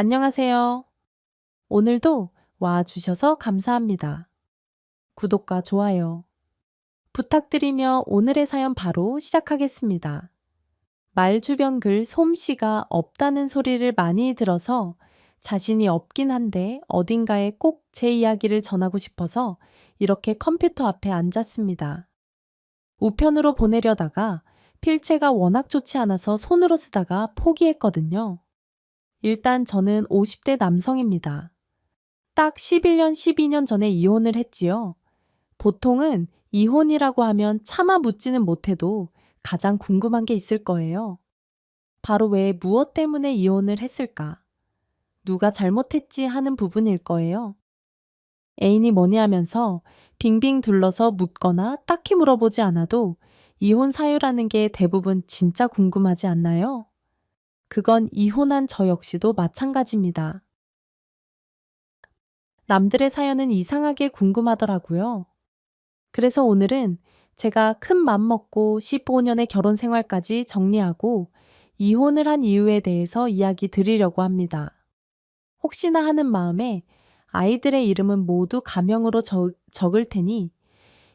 안녕하세요. 오늘도 와주셔서 감사합니다. 구독과 좋아요 부탁드리며 오늘의 사연 바로 시작하겠습니다. 말 주변 글 솜씨가 없다는 소리를 많이 들어서 자신이 없긴 한데 어딘가에 꼭 제 이야기를 전하고 싶어서 이렇게 컴퓨터 앞에 앉았습니다. 우편으로 보내려다가 필체가 워낙 좋지 않아서 손으로 쓰다가 포기했거든요. 일단 저는 50대 남성입니다. 딱 11년, 12년 전에 이혼을 했지요. 보통은 이혼이라고 하면 차마 묻지는 못해도 가장 궁금한 게 있을 거예요. 바로 왜 무엇 때문에 이혼을 했을까? 누가 잘못했지 하는 부분일 거예요. 애인이 뭐니 하면서 빙빙 둘러서 묻거나 딱히 물어보지 않아도 이혼 사유라는 게 대부분 진짜 궁금하지 않나요? 그건 이혼한 저 역시도 마찬가지입니다. 남들의 사연은 이상하게 궁금하더라고요. 그래서 오늘은 제가 큰 맘 먹고 15년의 결혼 생활까지 정리하고 이혼을 한 이유에 대해서 이야기 드리려고 합니다. 혹시나 하는 마음에 아이들의 이름은 모두 가명으로 적을 테니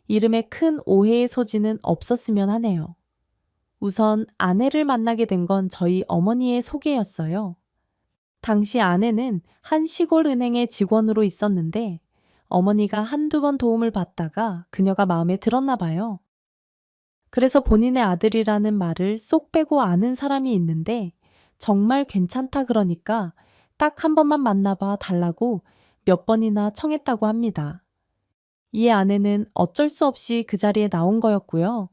이름에 큰 오해의 소지는 없었으면 하네요. 우선 아내를 만나게 된 건 저희 어머니의 소개였어요. 당시 아내는 한 시골 은행의 직원으로 있었는데 어머니가 한두 번 도움을 받다가 그녀가 마음에 들었나 봐요. 그래서 본인의 아들이라는 말을 쏙 빼고 아는 사람이 있는데 정말 괜찮다 그러니까 딱 한 번만 만나봐 달라고 몇 번이나 청했다고 합니다. 이에 아내는 어쩔 수 없이 그 자리에 나온 거였고요.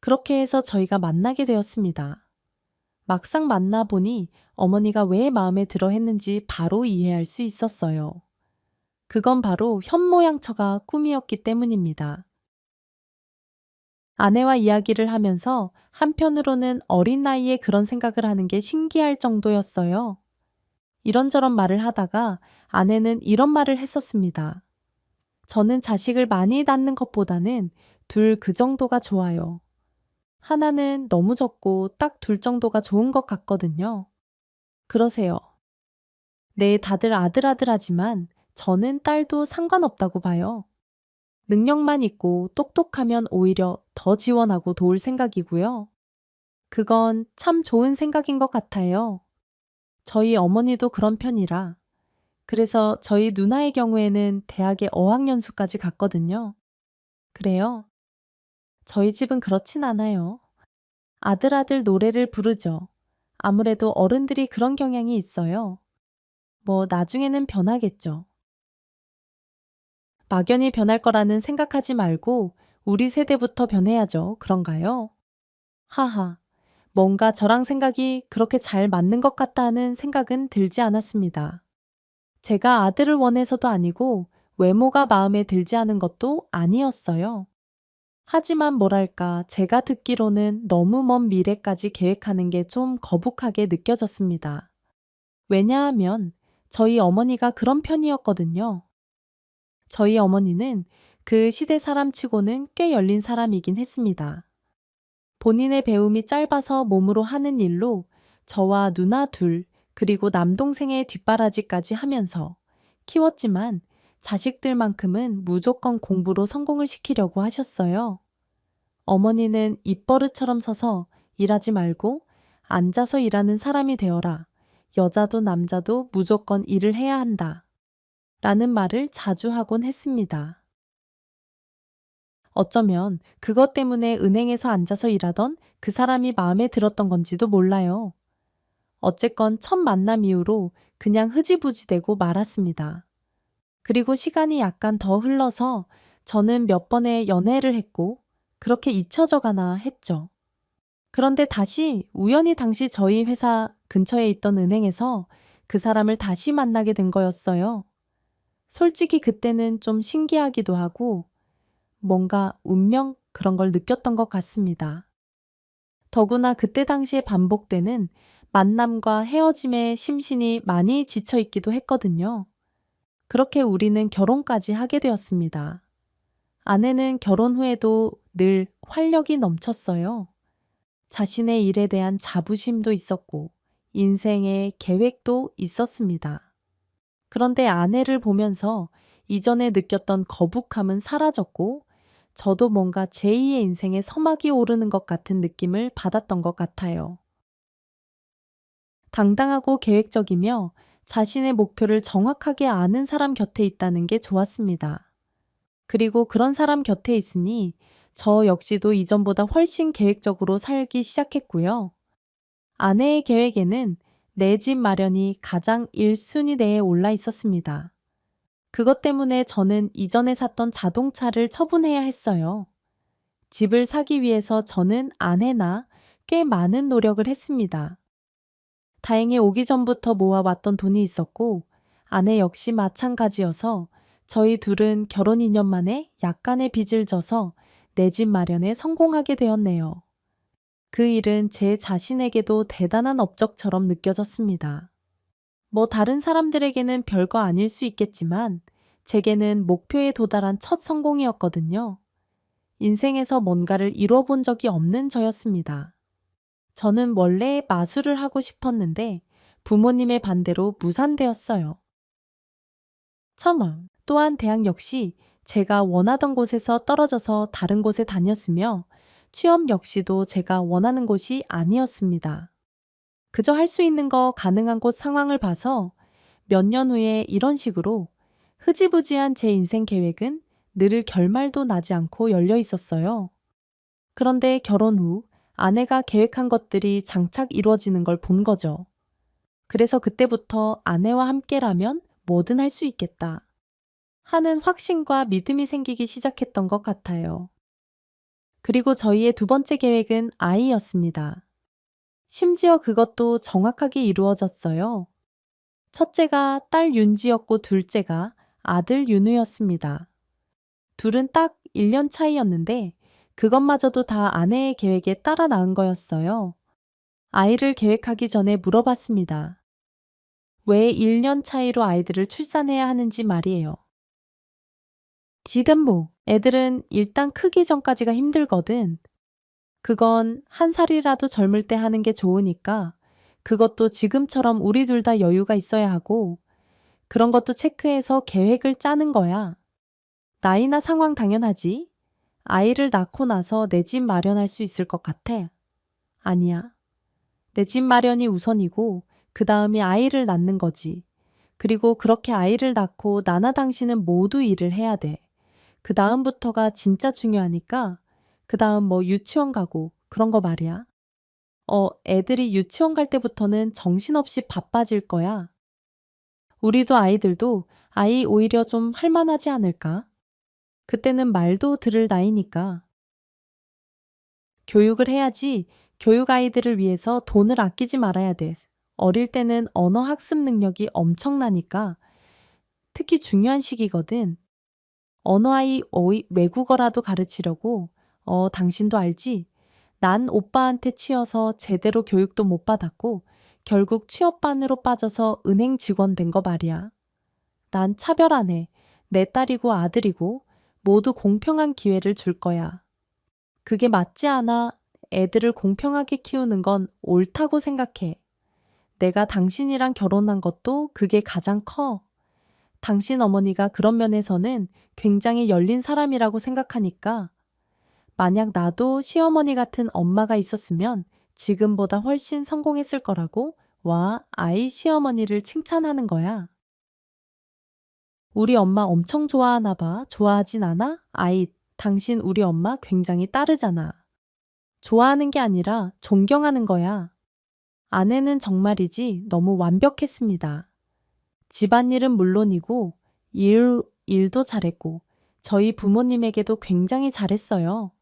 그렇게 해서 저희가 만나게 되었습니다. 막상 만나보니 어머니가 왜 마음에 들어 했는지 바로 이해할 수 있었어요. 그건 바로 현모양처가 꿈이었기 때문입니다. 아내와 이야기를 하면서 한편으로는 어린 나이에 그런 생각을 하는 게 신기할 정도였어요. 이런저런 말을 하다가 아내는 이런 말을 했었습니다. 저는 자식을 많이 낳는 것보다는 둘 그 정도가 좋아요. 하나는 너무 적고 딱 둘 정도가 좋은 것 같거든요. 그러세요. 네, 다들 아들아들하지만 저는 딸도 상관없다고 봐요. 능력만 있고 똑똑하면 오히려 더 지원하고 도울 생각이고요. 그건 참 좋은 생각인 것 같아요. 저희 어머니도 그런 편이라. 그래서 저희 누나의 경우에는 대학에 어학연수까지 갔거든요. 그래요? 저희 집은 그렇진 않아요. 아들아들 노래를 부르죠. 아무래도 어른들이 그런 경향이 있어요. 뭐 나중에는 변하겠죠. 막연히 변할 거라는 생각하지 말고 우리 세대부터 변해야죠. 그런가요? 하하. 뭔가 저랑 생각이 그렇게 잘 맞는 것 같다는 생각은 들지 않았습니다. 제가 아들을 원해서도 아니고 외모가 마음에 들지 않은 것도 아니었어요. 하지만 뭐랄까 제가 듣기로는 너무 먼 미래까지 계획하는 게 좀 거북하게 느껴졌습니다. 왜냐하면 저희 어머니가 그런 편이었거든요. 저희 어머니는 그 시대 사람치고는 꽤 열린 사람이긴 했습니다. 본인의 배움이 짧아서 몸으로 하는 일로 저와 누나 둘, 그리고 남동생의 뒷바라지까지 하면서 키웠지만 자식들만큼은 무조건 공부로 성공을 시키려고 하셨어요. 어머니는 입버릇처럼 서서 일하지 말고 앉아서 일하는 사람이 되어라. 여자도 남자도 무조건 일을 해야 한다. 라는 말을 자주 하곤 했습니다. 어쩌면 그것 때문에 은행에서 앉아서 일하던 그 사람이 마음에 들었던 건지도 몰라요. 어쨌건 첫 만남 이후로 그냥 흐지부지 되고 말았습니다. 그리고 시간이 약간 더 흘러서 저는 몇 번의 연애를 했고 그렇게 잊혀져 가나 했죠. 그런데 다시 우연히 당시 저희 회사 근처에 있던 은행에서 그 사람을 다시 만나게 된 거였어요. 솔직히 그때는 좀 신기하기도 하고 뭔가 운명 그런 걸 느꼈던 것 같습니다. 더구나 그때 당시에 반복되는 만남과 헤어짐에 심신이 많이 지쳐 있기도 했거든요. 그렇게 우리는 결혼까지 하게 되었습니다. 아내는 결혼 후에도 늘 활력이 넘쳤어요. 자신의 일에 대한 자부심도 있었고 인생의 계획도 있었습니다. 그런데 아내를 보면서 이전에 느꼈던 거북함은 사라졌고 저도 뭔가 제2의 인생의 서막이 오르는 것 같은 느낌을 받았던 것 같아요. 당당하고 계획적이며 자신의 목표를 정확하게 아는 사람 곁에 있다는 게 좋았습니다. 그리고 그런 사람 곁에 있으니 저 역시도 이전보다 훨씬 계획적으로 살기 시작했고요. 아내의 계획에는 내 집 마련이 가장 1순위 내에 올라 있었습니다. 그것 때문에 저는 이전에 샀던 자동차를 처분해야 했어요. 집을 사기 위해서 저는 아내나 꽤 많은 노력을 했습니다. 다행히 오기 전부터 모아왔던 돈이 있었고 아내 역시 마찬가지여서 저희 둘은 결혼 2년 만에 약간의 빚을 져서 내 집 마련에 성공하게 되었네요. 그 일은 제 자신에게도 대단한 업적처럼 느껴졌습니다. 뭐 다른 사람들에게는 별거 아닐 수 있겠지만 제게는 목표에 도달한 첫 성공이었거든요. 인생에서 뭔가를 이뤄 본 적이 없는 저였습니다. 저는 원래 마술을 하고 싶었는데 부모님의 반대로 무산되었어요. 참, 또한 대학 역시 제가 원하던 곳에서 떨어져서 다른 곳에 다녔으며 취업 역시도 제가 원하는 곳이 아니었습니다. 그저 할 수 있는 거 가능한 곳 상황을 봐서 몇 년 후에 이런 식으로 흐지부지한 제 인생 계획은 늘 결말도 나지 않고 열려 있었어요. 그런데 결혼 후 아내가 계획한 것들이 장착 이루어지는 걸 본 거죠. 그래서 그때부터 아내와 함께라면 뭐든 할 수 있겠다 하는 확신과 믿음이 생기기 시작했던 것 같아요. 그리고 저희의 두 번째 계획은 아이였습니다. 심지어 그것도 정확하게 이루어졌어요. 첫째가 딸 윤지였고 둘째가 아들 윤우였습니다. 둘은 딱 1년 차이였는데 그것마저도 다 아내의 계획에 따라 낳은 거였어요. 아이를 계획하기 전에 물어봤습니다. 왜 1년 차이로 아이들을 출산해야 하는지 말이에요. 지든 뭐, 애들은 일단 크기 전까지가 힘들거든. 그건 한 살이라도 젊을 때 하는 게 좋으니까 그것도 지금처럼 우리 둘 다 여유가 있어야 하고 그런 것도 체크해서 계획을 짜는 거야. 나이나 상황 당연하지. 아이를 낳고 나서 내 집 마련할 수 있을 것 같아. 아니야. 내 집 마련이 우선이고 그 다음이 아이를 낳는 거지. 그리고 그렇게 아이를 낳고 나나 당신은 모두 일을 해야 돼. 그 다음부터가 진짜 중요하니까 그 다음 뭐 유치원 가고 그런 거 말이야. 애들이 유치원 갈 때부터는 정신없이 바빠질 거야. 우리도 아이들도 아이 오히려 좀 할만하지 않을까? 그때는 말도 들을 나이니까. 교육을 해야지 교육 아이들을 위해서 돈을 아끼지 말아야 돼. 어릴 때는 언어 학습 능력이 엄청나니까 특히 중요한 시기거든. 언어 아이 외국어라도 가르치려고 당신도 알지? 난 오빠한테 치여서 제대로 교육도 못 받았고 결국 취업반으로 빠져서 은행 직원 된 거 말이야. 난 차별 안 해. 내 딸이고 아들이고 모두 공평한 기회를 줄 거야. 그게 맞지 않아. 애들을 공평하게 키우는 건 옳다고 생각해. 내가 당신이랑 결혼한 것도 그게 가장 커. 당신 어머니가 그런 면에서는 굉장히 열린 사람이라고 생각하니까 만약 나도 시어머니 같은 엄마가 있었으면 지금보다 훨씬 성공했을 거라고 아이 시어머니를 칭찬하는 거야. 우리 엄마 엄청 좋아하나 봐. 좋아하진 않아? 아이, 당신 우리 엄마 굉장히 따르잖아. 좋아하는 게 아니라 존경하는 거야. 아내는 정말이지 너무 완벽했습니다. 집안일은 물론이고 일도 잘했고 저희 부모님에게도 굉장히 잘했어요.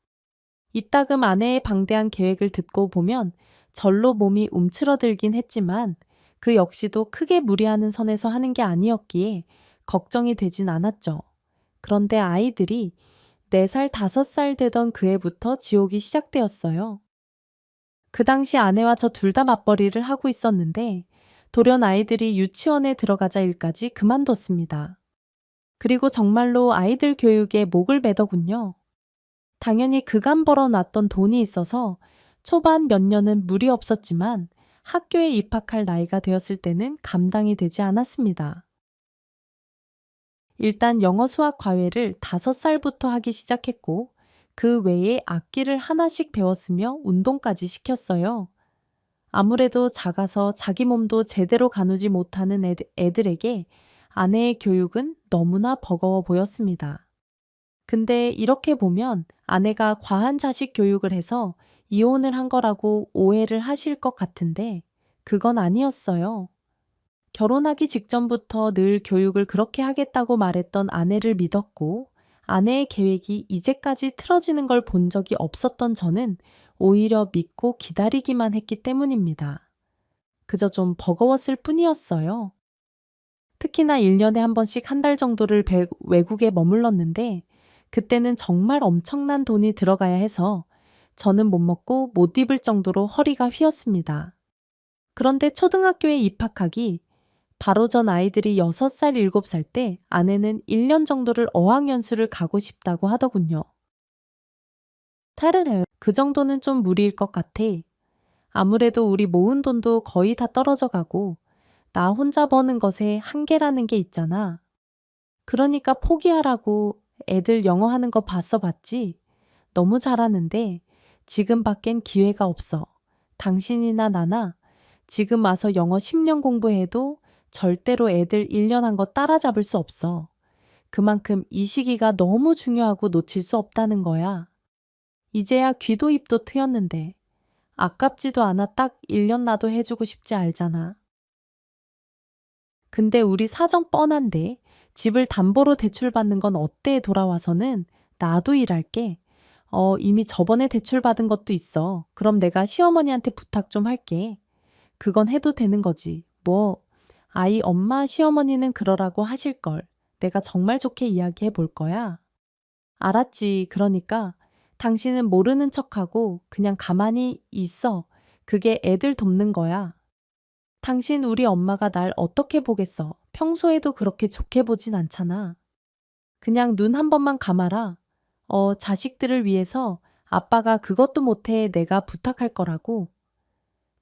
이따금 아내의 방대한 계획을 듣고 보면 절로 몸이 움츠러들긴 했지만 그 역시도 크게 무리하는 선에서 하는 게 아니었기에 걱정이 되진 않았죠. 그런데 아이들이 4살, 5살 되던 그 해부터 지옥이 시작되었어요. 그 당시 아내와 저 둘 다 맞벌이를 하고 있었는데 돌연 아이들이 유치원에 들어가자 일까지 그만뒀습니다. 그리고 정말로 아이들 교육에 목을 매더군요. 당연히 그간 벌어놨던 돈이 있어서 초반 몇 년은 무리 없었지만 학교에 입학할 나이가 되었을 때는 감당이 되지 않았습니다. 일단 영어 수학 과외를 5살부터 하기 시작했고, 그 외에 악기를 하나씩 배웠으며 운동까지 시켰어요. 아무래도 작아서 자기 몸도 제대로 가누지 못하는 애들에게 아내의 교육은 너무나 버거워 보였습니다. 근데 이렇게 보면 아내가 과한 자식 교육을 해서 이혼을 한 거라고 오해를 하실 것 같은데 그건 아니었어요. 결혼하기 직전부터 늘 교육을 그렇게 하겠다고 말했던 아내를 믿었고 아내의 계획이 이제까지 틀어지는 걸 본 적이 없었던 저는 오히려 믿고 기다리기만 했기 때문입니다. 그저 좀 버거웠을 뿐이었어요. 특히나 1년에 한 번씩 한 달 정도를 외국에 머물렀는데 그때는 정말 엄청난 돈이 들어가야 해서 저는 못 먹고 못 입을 정도로 허리가 휘었습니다. 그런데 초등학교에 입학하기 바로 전 아이들이 6살, 7살 때 아내는 1년 정도를 어학연수를 가고 싶다고 하더군요. 탈을 해요. 그 정도는 좀 무리일 것 같아. 아무래도 우리 모은 돈도 거의 다 떨어져 가고 나 혼자 버는 것에 한계라는 게 있잖아. 그러니까 포기하라고 애들 영어 하는 거 봤지? 너무 잘하는데 지금 밖엔 기회가 없어. 당신이나 나나 지금 와서 영어 10년 공부해도 절대로 애들 1년 한 거 따라잡을 수 없어. 그만큼 이 시기가 너무 중요하고 놓칠 수 없다는 거야. 이제야 귀도 입도 트였는데 아깝지도 않아 딱 1년 나도 해주고 싶지 알잖아. 근데 우리 사정 뻔한데 집을 담보로 대출받는 건 어때 돌아와서는 나도 일할게. 이미 저번에 대출받은 것도 있어. 그럼 내가 시어머니한테 부탁 좀 할게. 그건 해도 되는 거지. 뭐, 아이 엄마 시어머니는 그러라고 하실걸. 내가 정말 좋게 이야기해 볼 거야. 알았지. 그러니까 당신은 모르는 척하고 그냥 가만히 있어. 그게 애들 돕는 거야. 당신 우리 엄마가 날 어떻게 보겠어. 평소에도 그렇게 좋게 보진 않잖아. 그냥 눈 한 번만 감아라. 자식들을 위해서 아빠가 그것도 못해 내가 부탁할 거라고.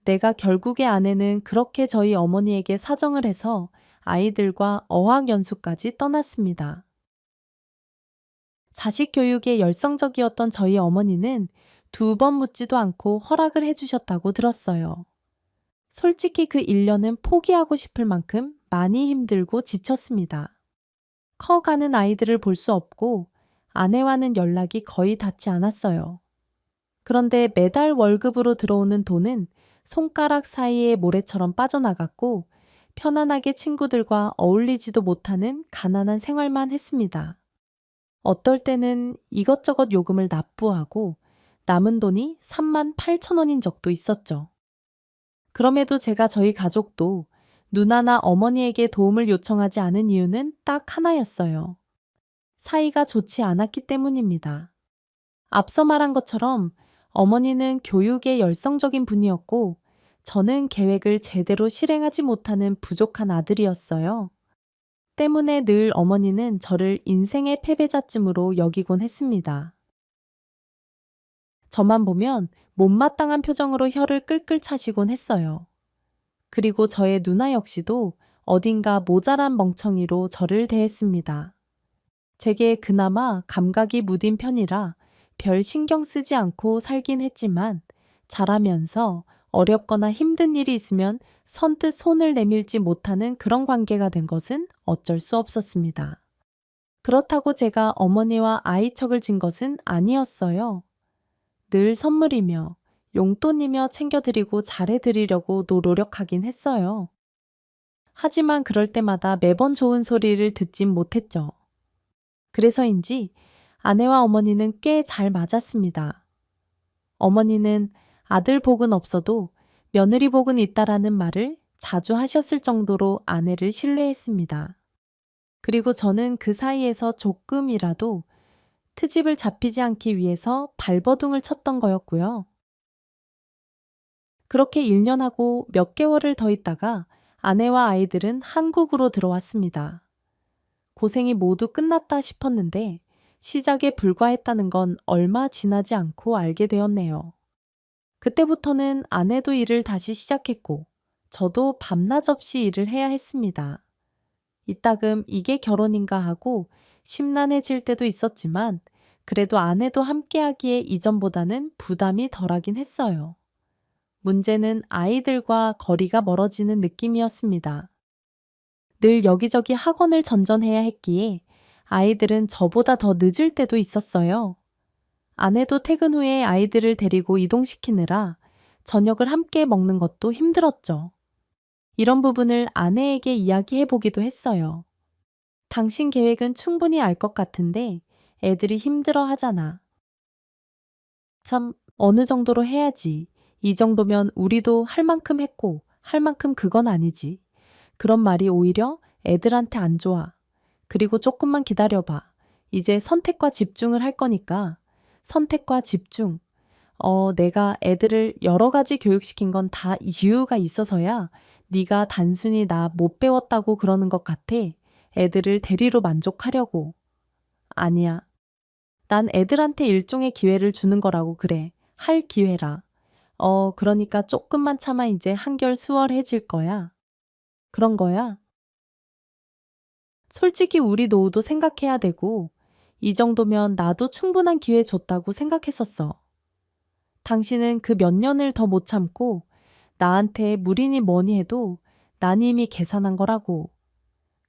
내가 결국에 아내는 그렇게 저희 어머니에게 사정을 해서 아이들과 어학연수까지 떠났습니다. 자식 교육에 열성적이었던 저희 어머니는 2번 묻지도 않고 허락을 해주셨다고 들었어요. 솔직히 그 1년은 포기하고 싶을 만큼 많이 힘들고 지쳤습니다. 커가는 아이들을 볼 수 없고 아내와는 연락이 거의 닿지 않았어요. 그런데 매달 월급으로 들어오는 돈은 손가락 사이에 모래처럼 빠져나갔고 편안하게 친구들과 어울리지도 못하는 가난한 생활만 했습니다. 어떨 때는 이것저것 요금을 납부하고 남은 돈이 38,000원인 적도 있었죠. 그럼에도 제가 저희 가족도 누나나 어머니에게 도움을 요청하지 않은 이유는 딱 하나였어요. 사이가 좋지 않았기 때문입니다. 앞서 말한 것처럼 어머니는 교육에 열성적인 분이었고 저는 계획을 제대로 실행하지 못하는 부족한 아들이었어요. 때문에 늘 어머니는 저를 인생의 패배자쯤으로 여기곤 했습니다. 저만 보면 못마땅한 표정으로 혀를 끌끌 차시곤 했어요. 그리고 저의 누나 역시도 어딘가 모자란 멍청이로 저를 대했습니다. 제게 그나마 감각이 무딘 편이라 별 신경 쓰지 않고 살긴 했지만 자라면서 어렵거나 힘든 일이 있으면 선뜻 손을 내밀지 못하는 그런 관계가 된 것은 어쩔 수 없었습니다. 그렇다고 제가 어머니와 아이척을 진 것은 아니었어요. 늘 선물이며 용돈이며 챙겨드리고 잘해드리려고 노력하긴 했어요. 하지만 그럴 때마다 매번 좋은 소리를 듣진 못했죠. 그래서인지 아내와 어머니는 꽤 잘 맞았습니다. 어머니는 아들 복은 없어도 며느리 복은 있다라는 말을 자주 하셨을 정도로 아내를 신뢰했습니다. 그리고 저는 그 사이에서 조금이라도 트집을 잡히지 않기 위해서 발버둥을 쳤던 거였고요. 그렇게 1년하고 몇 개월을 더 있다가 아내와 아이들은 한국으로 들어왔습니다. 고생이 모두 끝났다 싶었는데 시작에 불과했다는 건 얼마 지나지 않고 알게 되었네요. 그때부터는 아내도 일을 다시 시작했고, 저도 밤낮 없이 일을 해야 했습니다. 이따금 이게 결혼인가 하고 심란해질 때도 있었지만, 그래도 아내도 함께하기에 이전보다는 부담이 덜하긴 했어요. 문제는 아이들과 거리가 멀어지는 느낌이었습니다. 늘 여기저기 학원을 전전해야 했기에 아이들은 저보다 더 늦을 때도 있었어요. 아내도 퇴근 후에 아이들을 데리고 이동시키느라 저녁을 함께 먹는 것도 힘들었죠. 이런 부분을 아내에게 이야기해 보기도 했어요. 당신 계획은 충분히 알 것 같은데 애들이 힘들어 하잖아. 참, 어느 정도로 해야지. 이 정도면 우리도 할 만큼 했고, 할 만큼 그건 아니지. 그런 말이 오히려 애들한테 안 좋아. 그리고 조금만 기다려봐. 이제 선택과 집중을 할 거니까. 선택과 집중. 내가 애들을 여러 가지 교육시킨 건 다 이유가 있어서야 네가 단순히 나 못 배웠다고 그러는 것 같아. 애들을 대리로 만족하려고. 아니야. 난 애들한테 일종의 기회를 주는 거라고 그래. 할 기회라. 그러니까 조금만 참아 이제 한결 수월해질 거야. 그런 거야. 솔직히 우리 노후도 생각해야 되고, 이 정도면 나도 충분한 기회 줬다고 생각했었어. 당신은 그 몇 년을 더 못 참고, 나한테 무리니 뭐니 해도 난 이미 계산한 거라고.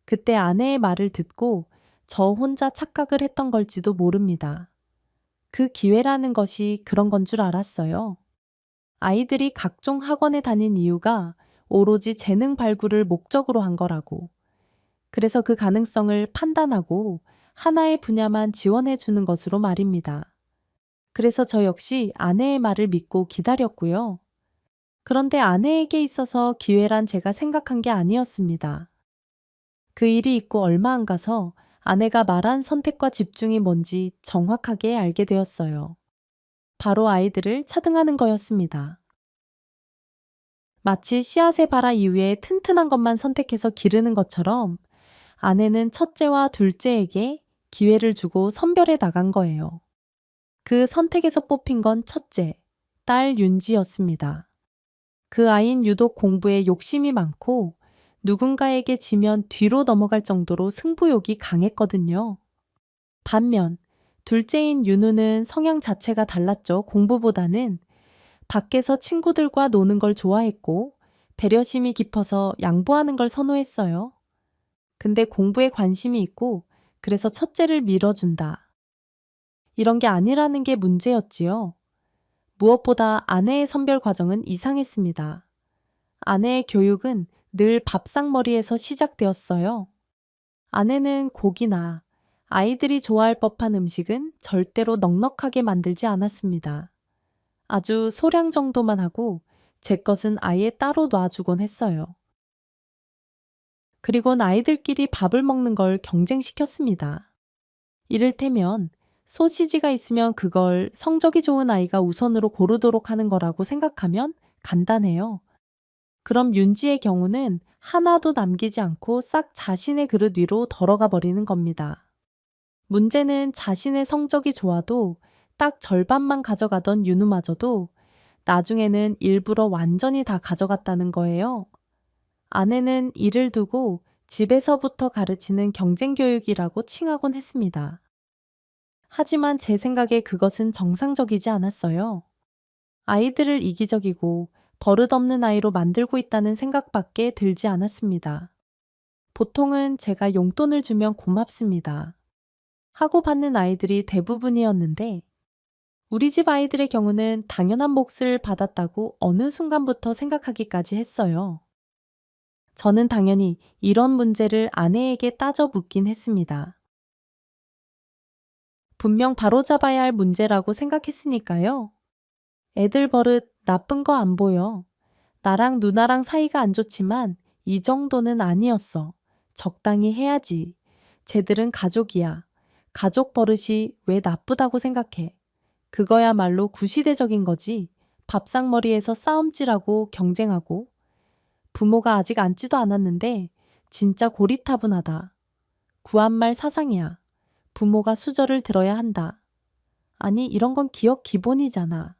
그때 아내의 말을 듣고 저 혼자 착각을 했던 걸지도 모릅니다. 그 기회라는 것이 그런 건 줄 알았어요. 아이들이 각종 학원에 다닌 이유가 오로지 재능 발굴을 목적으로 한 거라고. 그래서 그 가능성을 판단하고 하나의 분야만 지원해 주는 것으로 말입니다. 그래서 저 역시 아내의 말을 믿고 기다렸고요. 그런데 아내에게 있어서 기회란 제가 생각한 게 아니었습니다. 그 일이 있고 얼마 안 가서 아내가 말한 선택과 집중이 뭔지 정확하게 알게 되었어요. 바로 아이들을 차등하는 거였습니다. 마치 씨앗의 발아 이후에 튼튼한 것만 선택해서 기르는 것처럼 아내는 첫째와 둘째에게 기회를 주고 선별해 나간 거예요. 그 선택에서 뽑힌 건 첫째, 딸 윤지였습니다. 그 아이는 유독 공부에 욕심이 많고 누군가에게 지면 뒤로 넘어갈 정도로 승부욕이 강했거든요. 반면 둘째인 윤우는 성향 자체가 달랐죠. 공부보다는 밖에서 친구들과 노는 걸 좋아했고 배려심이 깊어서 양보하는 걸 선호했어요. 근데 공부에 관심이 있고 그래서 첫째를 밀어준다. 이런 게 아니라는 게 문제였지요. 무엇보다 아내의 선별 과정은 이상했습니다. 아내의 교육은 늘 밥상머리에서 시작되었어요. 아내는 고기나 아이들이 좋아할 법한 음식은 절대로 넉넉하게 만들지 않았습니다. 아주 소량 정도만 하고 제 것은 아예 따로 놔주곤 했어요. 그리곤 아이들끼리 밥을 먹는 걸 경쟁시켰습니다. 이를테면 소시지가 있으면 그걸 성적이 좋은 아이가 우선으로 고르도록 하는 거라고 생각하면 간단해요. 그럼 윤지의 경우는 하나도 남기지 않고 싹 자신의 그릇 위로 덜어가 버리는 겁니다. 문제는 자신의 성적이 좋아도 딱 절반만 가져가던 윤우마저도 나중에는 일부러 완전히 다 가져갔다는 거예요. 아내는 이를 두고 집에서부터 가르치는 경쟁교육이라고 칭하곤 했습니다. 하지만 제 생각에 그것은 정상적이지 않았어요. 아이들을 이기적이고 버릇없는 아이로 만들고 있다는 생각밖에 들지 않았습니다. 보통은 제가 용돈을 주면 고맙습니다. 하고 받는 아이들이 대부분이었는데 우리 집 아이들의 경우는 당연한 몫을 받았다고 어느 순간부터 생각하기까지 했어요. 저는 당연히 이런 문제를 아내에게 따져 묻긴 했습니다. 분명 바로잡아야 할 문제라고 생각했으니까요. 애들 버릇 나쁜 거 안 보여. 나랑 누나랑 사이가 안 좋지만 이 정도는 아니었어. 적당히 해야지. 쟤들은 가족이야. 가족 버릇이 왜 나쁘다고 생각해. 그거야말로 구시대적인 거지. 밥상머리에서 싸움질하고 경쟁하고. 부모가 아직 앉지도 않았는데 진짜 고리타분하다. 구한말 사상이야. 부모가 수저를 들어야 한다. 아니 이런 건 기억 기본이잖아.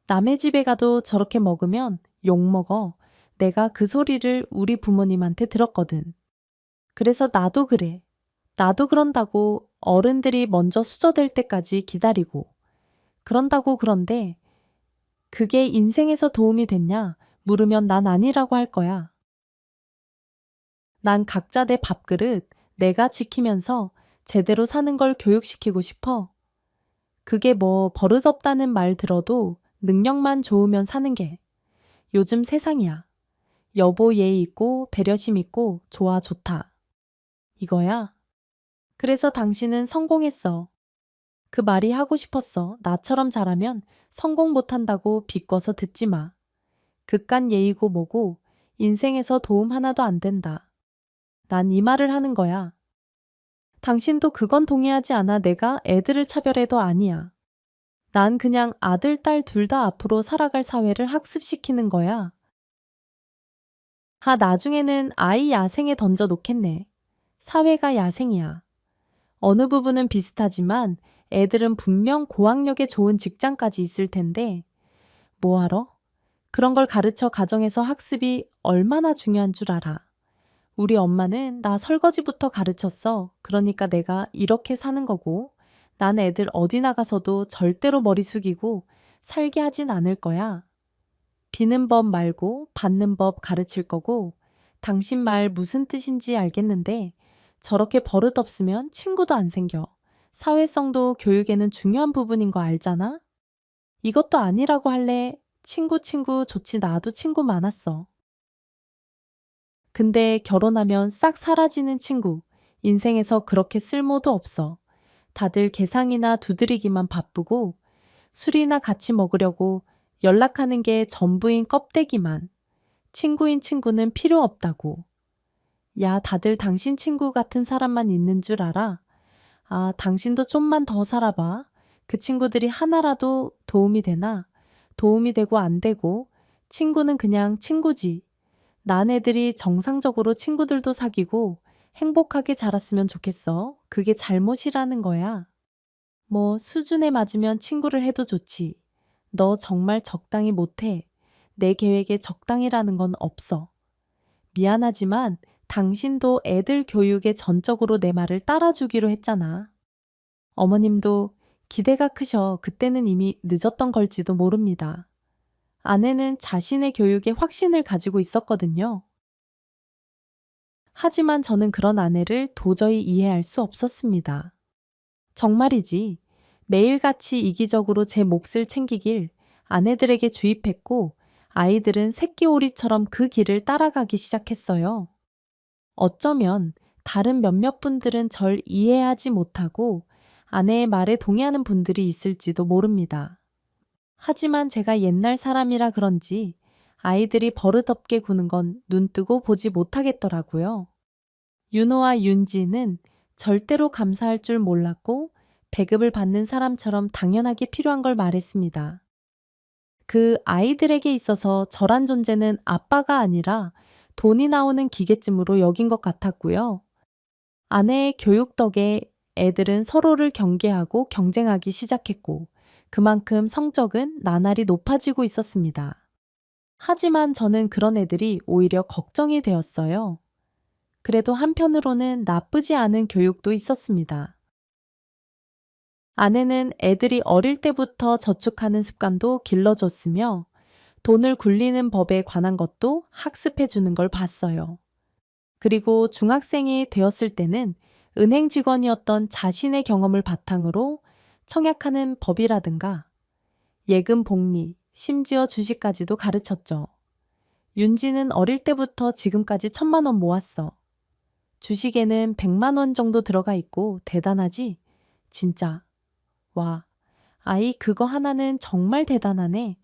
남의 집에 가도 저렇게 먹으면 욕먹어. 내가 그 소리를 우리 부모님한테 들었거든. 그래서 나도 그래. 나도 그런다고 어른들이 먼저 수저댈 때까지 기다리고. 그런다고 그런데 그게 인생에서 도움이 됐냐? 물으면 난 아니라고 할 거야. 난 각자 내 밥그릇 내가 지키면서 제대로 사는 걸 교육시키고 싶어. 그게 뭐 버릇없다는 말 들어도 능력만 좋으면 사는 게 요즘 세상이야. 여보 예의 있고 배려심 있고 좋아 좋다. 이거야. 그래서 당신은 성공했어. 그 말이 하고 싶었어. 나처럼 잘하면 성공 못한다고 비꼬서 듣지 마. 그깟 예의고 뭐고 인생에서 도움 하나도 안 된다. 난 이 말을 하는 거야. 당신도 그건 동의하지 않아. 내가 애들을 차별해도 아니야. 난 그냥 아들, 딸 둘 다 앞으로 살아갈 사회를 학습시키는 거야. 나중에는 아이 야생에 던져 놓겠네. 사회가 야생이야. 어느 부분은 비슷하지만 애들은 분명 고학력에 좋은 직장까지 있을 텐데 뭐하러? 그런 걸 가르쳐 가정에서 학습이 얼마나 중요한 줄 알아. 우리 엄마는 나 설거지부터 가르쳤어. 그러니까 내가 이렇게 사는 거고 난 애들 어디 나가서도 절대로 머리 숙이고 살게 하진 않을 거야. 비는 법 말고 받는 법 가르칠 거고 당신 말 무슨 뜻인지 알겠는데 저렇게 버릇 없으면 친구도 안 생겨. 사회성도 교육에는 중요한 부분인 거 알잖아? 이것도 아니라고 할래. 친구 좋지 나도 친구 많았어. 근데 결혼하면 싹 사라지는 친구. 인생에서 그렇게 쓸모도 없어. 다들 계상이나 두드리기만 바쁘고 술이나 같이 먹으려고 연락하는 게 전부인 껍데기만. 친구인 친구는 필요 없다고. 야, 다들 당신 친구 같은 사람만 있는 줄 알아? 당신도 좀만 더 살아봐. 그 친구들이 하나라도 도움이 되나? 도움이 되고 안 되고. 친구는 그냥 친구지. 난 애들이 정상적으로 친구들도 사귀고 행복하게 자랐으면 좋겠어. 그게 잘못이라는 거야. 뭐 수준에 맞으면 친구를 해도 좋지. 너 정말 적당히 못해. 내 계획에 적당이라는 건 없어. 미안하지만 당신도 애들 교육에 전적으로 내 말을 따라주기로 했잖아. 어머님도 기대가 크셔. 그때는 이미 늦었던 걸지도 모릅니다. 아내는 자신의 교육에 확신을 가지고 있었거든요. 하지만 저는 그런 아내를 도저히 이해할 수 없었습니다. 정말이지. 매일같이 이기적으로 제 몫을 챙기길 아내들에게 주입했고 아이들은 새끼오리처럼 그 길을 따라가기 시작했어요. 어쩌면 다른 몇몇 분들은 절 이해하지 못하고 아내의 말에 동의하는 분들이 있을지도 모릅니다. 하지만 제가 옛날 사람이라 그런지 아이들이 버릇없게 구는 건 눈뜨고 보지 못하겠더라고요. 윤호와 윤지는 절대로 감사할 줄 몰랐고 배급을 받는 사람처럼 당연하게 필요한 걸 말했습니다. 그 아이들에게 있어서 저란 존재는 아빠가 아니라 돈이 나오는 기계쯤으로 여긴 것 같았고요. 아내의 교육 덕에 애들은 서로를 경계하고 경쟁하기 시작했고 그만큼 성적은 나날이 높아지고 있었습니다. 하지만 저는 그런 애들이 오히려 걱정이 되었어요. 그래도 한편으로는 나쁘지 않은 교육도 있었습니다. 아내는 애들이 어릴 때부터 저축하는 습관도 길러줬으며 돈을 굴리는 법에 관한 것도 학습해 주는 걸 봤어요. 그리고 중학생이 되었을 때는 은행 직원이었던 자신의 경험을 바탕으로 청약하는 법이라든가 예금 복리, 심지어 주식까지도 가르쳤죠. 윤지는 어릴 때부터 지금까지 1,000만 원 모았어. 주식에는 100만 원 정도 들어가 있고 대단하지? 진짜. 와, 아이 그거 하나는 정말 대단하네.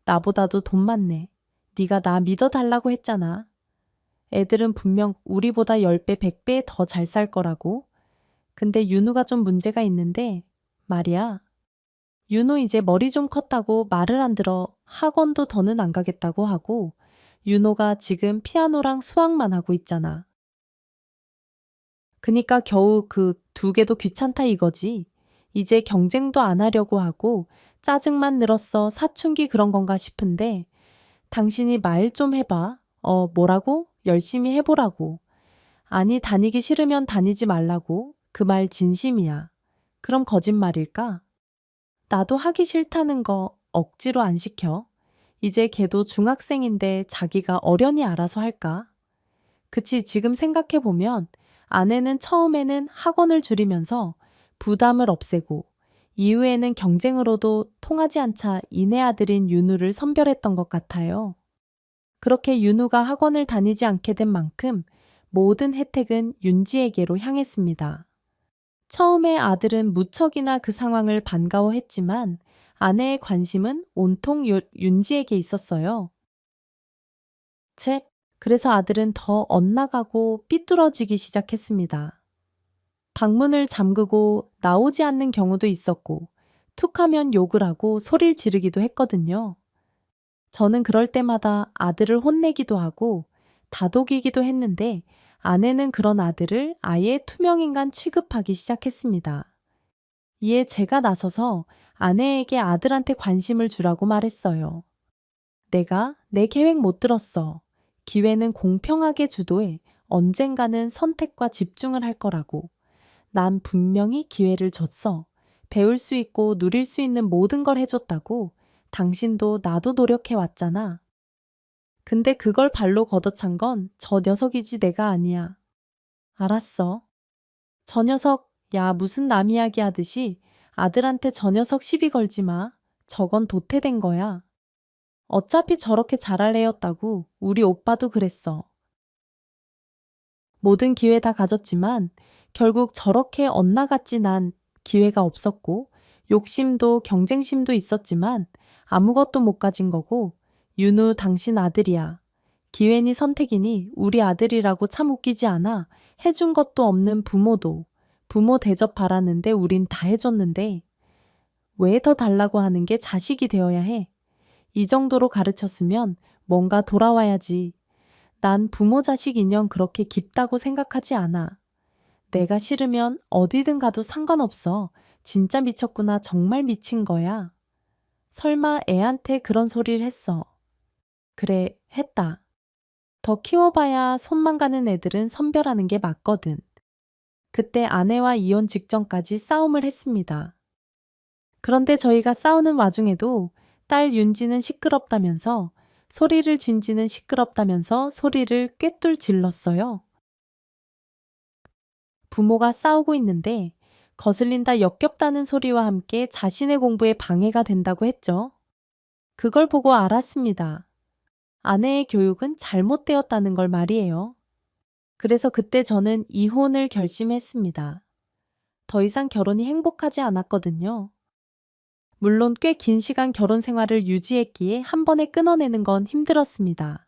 나보다도 돈 많네. 네가 나 믿어달라고 했잖아. 애들은 분명 우리보다 10배, 100배 더 잘 살 거라고. 근데 윤우가 좀 문제가 있는데 말이야. 윤우 이제 머리 좀 컸다고 말을 안 들어. 학원도 더는 안 가겠다고 하고 윤호가 지금 피아노랑 수학만 하고 있잖아. 그니까 겨우 그 2개도 귀찮다 이거지. 이제 경쟁도 안 하려고 하고 짜증만 늘었어. 사춘기 그런 건가 싶은데 당신이 말 좀 해봐. 뭐라고? 열심히 해보라고. 아니, 다니기 싫으면 다니지 말라고. 그 말 진심이야. 그럼 거짓말일까? 나도 하기 싫다는 거 억지로 안 시켜. 이제 걔도 중학생인데 자기가 어련히 알아서 할까? 그치, 지금 생각해보면 아내는 처음에는 학원을 줄이면서 부담을 없애고 이후에는 경쟁으로도 통하지 않자 이내 아들인 윤우를 선별했던 것 같아요. 그렇게 윤우가 학원을 다니지 않게 된 만큼 모든 혜택은 윤지에게로 향했습니다. 처음에 아들은 무척이나 그 상황을 반가워했지만 아내의 관심은 온통 윤지에게 있었어요. 채, 그래서 아들은 더 엇나가고 삐뚤어지기 시작했습니다. 방문을 잠그고 나오지 않는 경우도 있었고 툭하면 욕을 하고 소리를 지르기도 했거든요. 저는 그럴 때마다 아들을 혼내기도 하고 다독이기도 했는데 아내는 그런 아들을 아예 투명인간 취급하기 시작했습니다. 이에 제가 나서서 아내에게 아들한테 관심을 주라고 말했어요. 내가 내 계획 못 들었어. 기회는 공평하게 주도해 언젠가는 선택과 집중을 할 거라고. 난 분명히 기회를 줬어. 배울 수 있고 누릴 수 있는 모든 걸 해줬다고. 당신도 나도 노력해 왔잖아. 근데 그걸 발로 걷어찬 건 저 녀석이지 내가 아니야. 알았어. 저 녀석, 야, 무슨 남 이야기 하듯이 아들한테 저 녀석 시비 걸지 마. 저건 도태된 거야. 어차피 저렇게 잘할 애였다고 우리 오빠도 그랬어. 모든 기회 다 가졌지만 결국 저렇게 엇나갔지. 난 기회가 없었고 욕심도 경쟁심도 있었지만 아무것도 못 가진 거고 윤우 당신 아들이야. 기회니 선택이니 우리 아들이라고 참 웃기지 않아. 해준 것도 없는 부모도 부모 대접 바라는데 우린 다 해줬는데 왜 더 달라고 하는 게 자식이 되어야 해. 이 정도로 가르쳤으면 뭔가 돌아와야지. 난 부모 자식 인연 그렇게 깊다고 생각하지 않아. 내가 싫으면 어디든 가도 상관없어. 진짜 미쳤구나. 정말 미친 거야. 설마 애한테 그런 소리를 했어. 그래, 했다. 더 키워봐야 손만 가는 애들은 선별하는 게 맞거든. 그때 아내와 이혼 직전까지 싸움을 했습니다. 그런데 저희가 싸우는 와중에도 딸 윤지는 시끄럽다면서 소리를 진지는 시끄럽다면서 소리를 꿰뚫 질렀어요. 부모가 싸우고 있는데 거슬린다 역겹다는 소리와 함께 자신의 공부에 방해가 된다고 했죠. 그걸 보고 알았습니다. 아내의 교육은 잘못되었다는 걸 말이에요. 그래서 그때 저는 이혼을 결심했습니다. 더 이상 결혼이 행복하지 않았거든요. 물론 꽤 긴 시간 결혼 생활을 유지했기에 한 번에 끊어내는 건 힘들었습니다.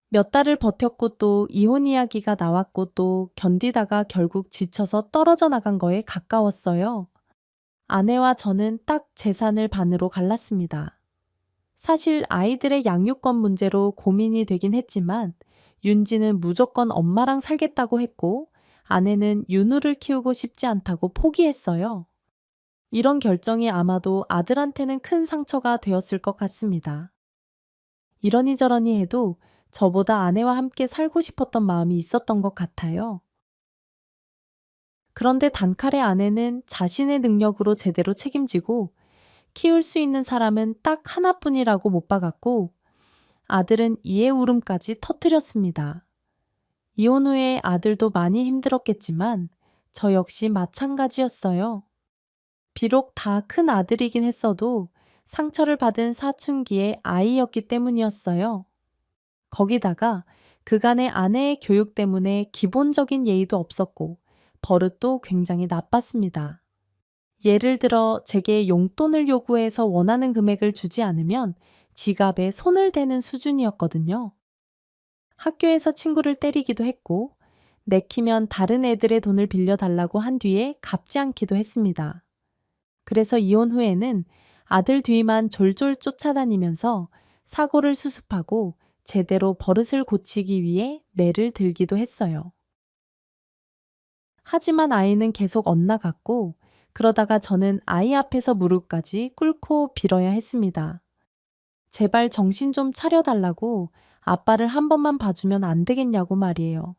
몇 달을 버텼고 또 이혼 이야기가 나왔고 또 견디다가 결국 지쳐서 떨어져 나간 거에 가까웠어요. 아내와 저는 딱 재산을 반으로 갈랐습니다. 사실 아이들의 양육권 문제로 고민이 되긴 했지만 윤지는 무조건 엄마랑 살겠다고 했고 아내는 윤우를 키우고 싶지 않다고 포기했어요. 이런 결정이 아마도 아들한테는 큰 상처가 되었을 것 같습니다. 이러니 저러니 해도 저보다 아내와 함께 살고 싶었던 마음이 있었던 것 같아요. 그런데 단칼에 아내는 자신의 능력으로 제대로 책임지고 키울 수 있는 사람은 딱 하나뿐이라고 못 박았고 아들은 이해 울음까지 터뜨렸습니다. 이혼 후에 아들도 많이 힘들었겠지만 저 역시 마찬가지였어요. 비록 다 큰 아들이긴 했어도 상처를 받은 사춘기의 아이였기 때문이었어요. 거기다가 그간의 아내의 교육 때문에 기본적인 예의도 없었고 버릇도 굉장히 나빴습니다. 예를 들어 제게 용돈을 요구해서 원하는 금액을 주지 않으면 지갑에 손을 대는 수준이었거든요. 학교에서 친구를 때리기도 했고 내키면 다른 애들의 돈을 빌려달라고 한 뒤에 갚지 않기도 했습니다. 그래서 이혼 후에는 아들 뒤만 졸졸 쫓아다니면서 사고를 수습하고 제대로 버릇을 고치기 위해 매를 들기도 했어요. 하지만 아이는 계속 엇나갔고 그러다가 저는 아이 앞에서 무릎까지 꿇고 빌어야 했습니다. 제발 정신 좀 차려달라고, 아빠를 한 번만 봐주면 안 되겠냐고 말이에요.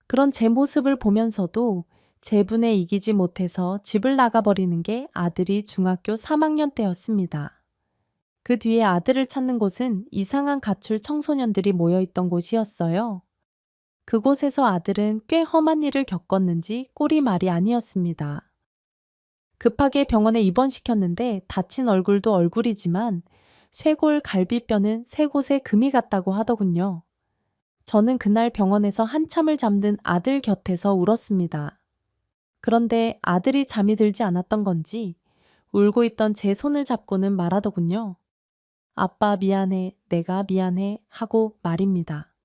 그런 제 모습을 보면서도 제 분에 이기지 못해서 집을 나가버리는 게 아들이 중학교 3학년 때였습니다. 그 뒤에 아들을 찾는 곳은 이상한 가출 청소년들이 모여있던 곳이었어요. 그곳에서 아들은 꽤 험한 일을 겪었는지 꼴이 말이 아니었습니다. 급하게 병원에 입원시켰는데 다친 얼굴도 얼굴이지만 쇄골, 갈비뼈는 세 곳에 금이 갔다고 하더군요. 저는 그날 병원에서 한참을 잠든 아들 곁에서 울었습니다. 그런데 아들이 잠이 들지 않았던 건지 울고 있던 제 손을 잡고는 말하더군요. 아빠 미안해, 내가 미안해 하고 말입니다.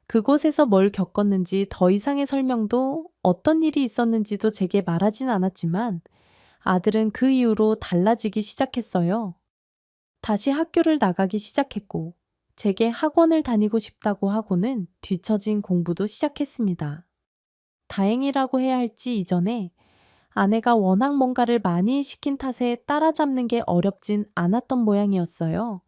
그곳에서 뭘 겪었는지 더 이상의 설명도 어떤 일이 있었는지도 제게 말하진 않았지만 아들은 그 이후로 달라지기 시작했어요. 다시 학교를 나가기 시작했고 제게 학원을 다니고 싶다고 하고는 뒤처진 공부도 시작했습니다. 다행이라고 해야 할지 이전에 아내가 워낙 뭔가를 많이 시킨 탓에 따라잡는 게 어렵진 않았던 모양이었어요.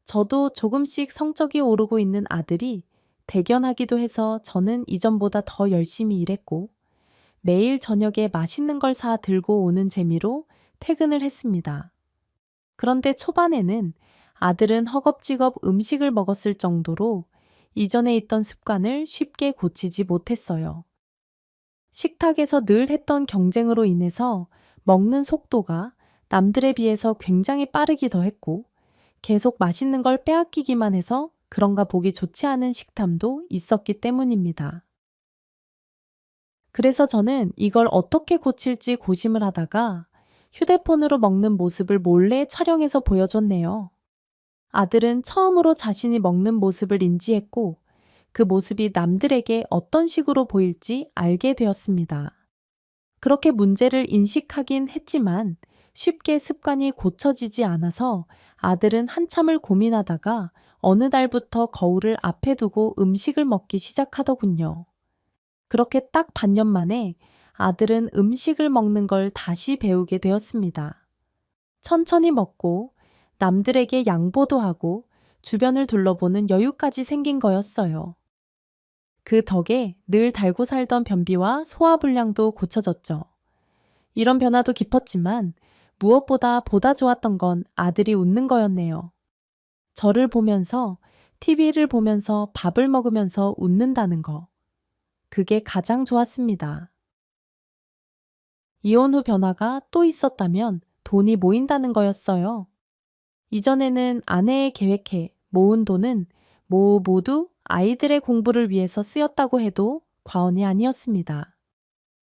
저도 조금씩 성적이 오르고 있는 아들이 대견하기도 해서 저는 이전보다 더 열심히 일했고 매일 저녁에 맛있는 걸 사 들고 오는 재미로 퇴근을 했습니다. 그런데 초반에는 아들은 허겁지겁 음식을 먹었을 정도로 이전에 있던 습관을 쉽게 고치지 못했어요. 식탁에서 늘 했던 경쟁으로 인해서 먹는 속도가 남들에 비해서 굉장히 빠르기도 했고 계속 맛있는 걸 빼앗기기만 해서 그런가 보기 좋지 않은 식탐도 있었기 때문입니다. 그래서 저는 이걸 어떻게 고칠지 고심을 하다가 휴대폰으로 먹는 모습을 몰래 촬영해서 보여줬네요. 아들은 처음으로 자신이 먹는 모습을 인지했고 그 모습이 남들에게 어떤 식으로 보일지 알게 되었습니다. 그렇게 문제를 인식하긴 했지만 쉽게 습관이 고쳐지지 않아서 아들은 한참을 고민하다가 어느 날부터 거울을 앞에 두고 음식을 먹기 시작하더군요. 그렇게 딱 반년 만에 아들은 음식을 먹는 걸 다시 배우게 되었습니다. 천천히 먹고 남들에게 양보도 하고 주변을 둘러보는 여유까지 생긴 거였어요. 그 덕에 늘 달고 살던 변비와 소화불량도 고쳐졌죠. 이런 변화도 깊었지만 무엇보다 보다 좋았던 건 아들이 웃는 거였네요. 저를 보면서 TV를 보면서 밥을 먹으면서 웃는다는 거. 그게 가장 좋았습니다. 이혼 후 변화가 또 있었다면 돈이 모인다는 거였어요. 이전에는 아내의 계획해 모은 돈은 모두 아이들의 공부를 위해서 쓰였다고 해도 과언이 아니었습니다.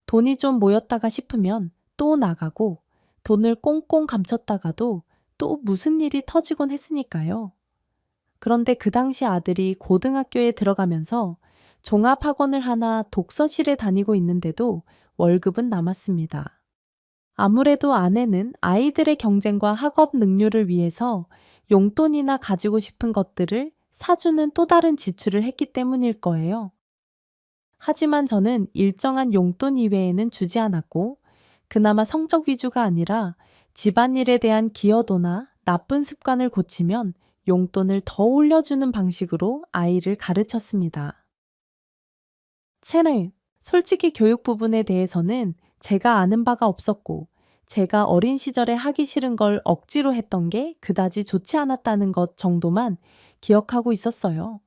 돈이 좀 모였다가 싶으면 또 나가고 돈을 꽁꽁 감췄다가도 또 무슨 일이 터지곤 했으니까요. 그런데 그 당시 아들이 고등학교에 들어가면서 종합학원을 하나 독서실에 다니고 있는데도 월급은 남았습니다. 아무래도 아내는 아이들의 경쟁과 학업 능률을 위해서 용돈이나 가지고 싶은 것들을 사주는 또 다른 지출을 했기 때문일 거예요. 하지만 저는 일정한 용돈 이외에는 주지 않았고 그나마 성적 위주가 아니라 집안일에 대한 기여도나 나쁜 습관을 고치면 용돈을 더 올려주는 방식으로 아이를 가르쳤습니다. 채널, 솔직히 교육 부분에 대해서는 제가 아는 바가 없었고 제가 어린 시절에 하기 싫은 걸 억지로 했던 게 그다지 좋지 않았다는 것 정도만 기억하고 있었어요.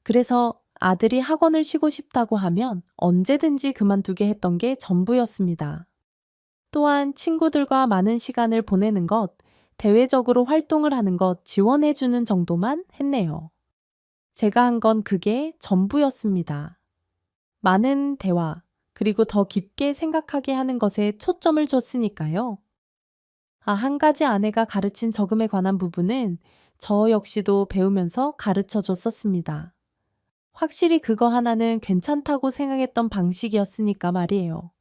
그래서 아들이 학원을 쉬고 싶다고 하면 언제든지 그만두게 했던 게 전부였습니다. 또한 친구들과 많은 시간을 보내는 것, 대외적으로 활동을 하는 것 지원해주는 정도만 했네요. 제가 한 건 그게 전부였습니다. 많은 대화, 그리고 더 깊게 생각하게 하는 것에 초점을 줬으니까요. 한 가지 아내가 가르친 저금에 관한 부분은 저 역시도 배우면서 가르쳐 줬었습니다. 확실히 그거 하나는 괜찮다고 생각했던 방식이었으니까 말이에요.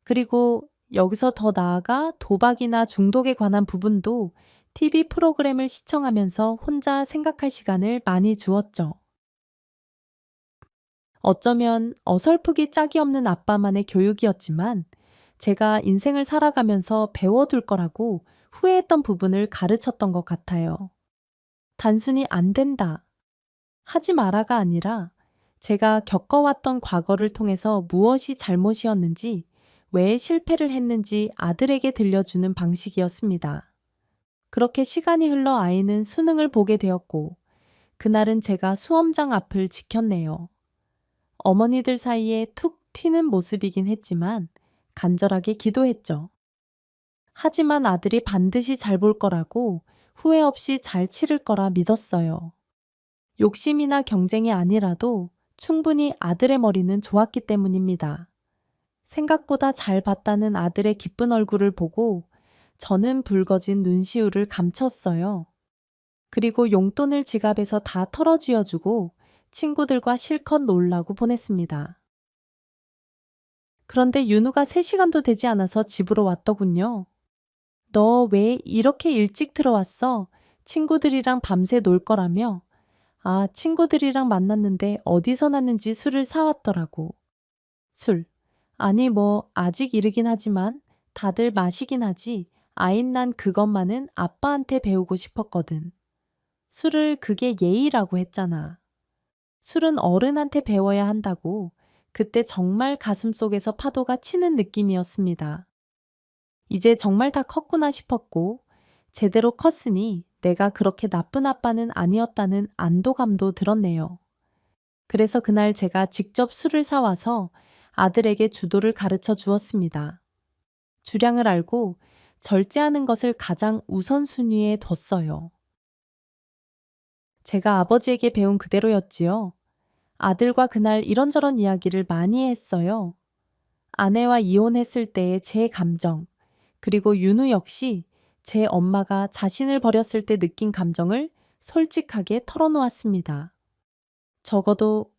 그리고 여기서 더 나아가 도박이나 중독에 관한 부분도 TV 프로그램을 시청하면서 혼자 생각할 시간을 많이 주었죠. 어쩌면 어설프기 짝이 없는 아빠만의 교육이었지만 제가 인생을 살아가면서 배워둘 거라고 후회했던 부분을 가르쳤던 것 같아요. 단순히 안 된다, 하지 마라가 아니라 제가 겪어왔던 과거를 통해서 무엇이 잘못이었는지, 왜 실패를 했는지 아들에게 들려주는 방식이었습니다. 그렇게 시간이 흘러 아이는 수능을 보게 되었고, 그날은 제가 수험장 앞을 지켰네요. 어머니들 사이에 툭 튀는 모습이긴 했지만 간절하게 기도했죠. 하지만 아들이 반드시 잘 볼 거라고, 후회 없이 잘 치를 거라 믿었어요. 욕심이나 경쟁이 아니라도 충분히 아들의 머리는 좋았기 때문입니다. 생각보다 잘 봤다는 아들의 기쁜 얼굴을 보고 저는 붉어진 눈시울을 감췄어요. 그리고 용돈을 지갑에서 다 털어쥐어주고 친구들과 실컷 놀라고 보냈습니다. 그런데 윤우가 3시간도 되지 않아서 집으로 왔더군요. 너 왜 이렇게 일찍 들어왔어? 친구들이랑 밤새 놀 거라며? 아, 친구들이랑 만났는데 어디서 났는지 술을 사왔더라고. 술. 아니 뭐 아직 이르긴 하지만 다들 마시긴 하지. 아인 난 그것만은 아빠한테 배우고 싶었거든. 술을 그게 예의라고 했잖아. 술은 어른한테 배워야 한다고. 그때 정말 가슴속에서 파도가 치는 느낌이었습니다. 이제 정말 다 컸구나 싶었고, 제대로 컸으니 내가 그렇게 나쁜 아빠는 아니었다는 안도감도 들었네요. 그래서 그날 제가 직접 술을 사와서 아들에게 주도를 가르쳐 주었습니다. 주량을 알고 절제하는 것을 가장 우선순위에 뒀어요. 제가 아버지에게 배운 그대로였지요. 아들과 그날 이런저런 이야기를 많이 했어요. 아내와 이혼했을 때의 제 감정, 그리고 윤우 역시 제 엄마가 자신을 버렸을 때 느낀 감정을 솔직하게 털어놓았습니다. 적어도